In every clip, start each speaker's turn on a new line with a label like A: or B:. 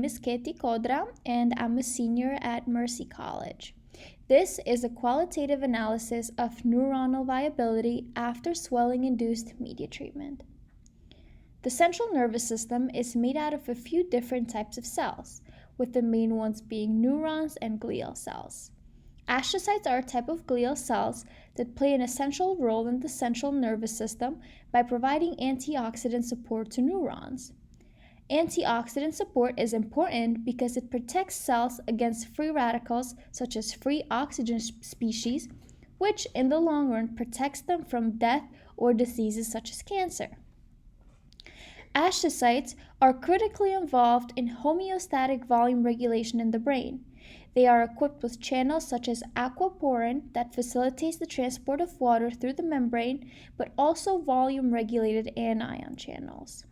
A: name is Keti Kodra, and I'm a senior at Mercy College. This is a qualitative analysis of neuronal viability after swelling-induced media treatment. The central nervous system is made out of a few different types of cells, with the main ones being neurons and glial cells. Astrocytes are a type of glial cells that play an essential role in the central nervous system by providing antioxidant support to neurons. Antioxidant support is important because it protects cells against free radicals such as free oxygen species, which in the long run protects them from death or diseases such as cancer. Astrocytes are critically involved in homeostatic volume regulation in the brain. They are equipped with channels such as aquaporin that facilitates the transport of water through the membrane, but also volume-regulated anion channels.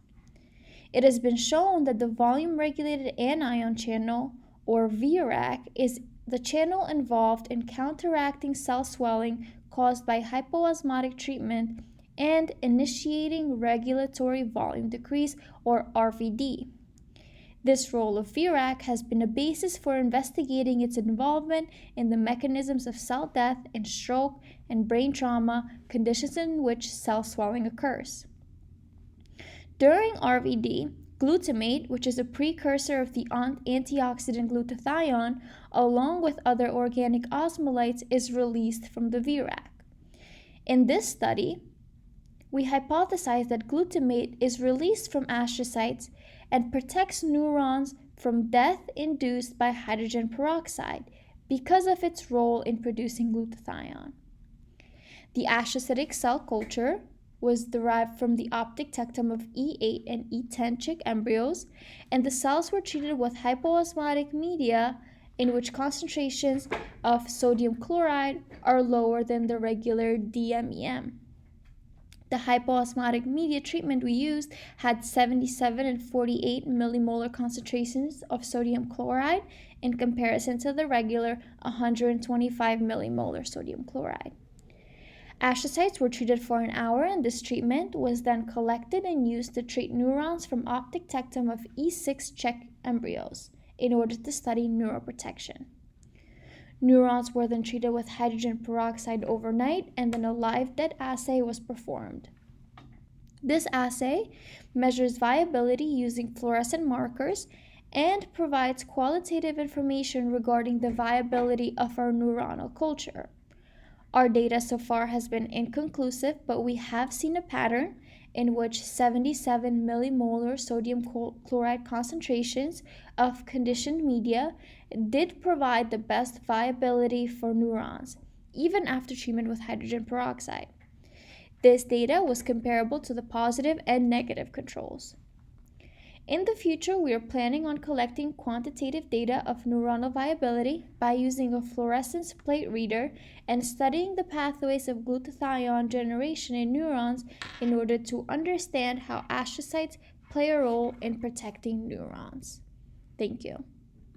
A: It has been shown that the volume-regulated anion channel, or VRAC, is the channel involved in counteracting cell swelling caused by hypoosmotic treatment and initiating regulatory volume decrease, or RVD. This role of VRAC has been a basis for investigating its involvement in the mechanisms of cell death in stroke and brain trauma, conditions in which cell swelling occurs. During RVD, glutamate, which is a precursor of the antioxidant glutathione, along with other organic osmolytes, is released from the VRAC. In this study, we hypothesized that glutamate is released from astrocytes and protects neurons from death induced by hydrogen peroxide because of its role in producing glutathione. The astrocytic cell culture was derived from the optic tectum of E8 and E10 chick embryos, and the cells were treated with hypoosmotic media in which concentrations of sodium chloride are lower than the regular DMEM. The hypoosmotic media treatment we used had 77 and 48 millimolar concentrations of sodium chloride in comparison to the regular 125 millimolar sodium chloride. Astrocytes were treated for an hour, and this treatment was then collected and used to treat neurons from optic tectum of E6 chick embryos in order to study neuroprotection. Neurons were then treated with hydrogen peroxide overnight, and then a live dead assay was performed. This assay measures viability using fluorescent markers and provides qualitative information regarding the viability of our neuronal culture. Our data so far has been inconclusive, but we have seen a pattern in which 77 millimolar sodium chloride concentrations of conditioned media did provide the best viability for neurons, even after treatment with hydrogen peroxide. This data was comparable to the positive and negative controls. In the future, we are planning on collecting quantitative data of neuronal viability by using a fluorescence plate reader and studying the pathways of glutathione generation in neurons in order to understand how astrocytes play a role in protecting neurons. Thank you.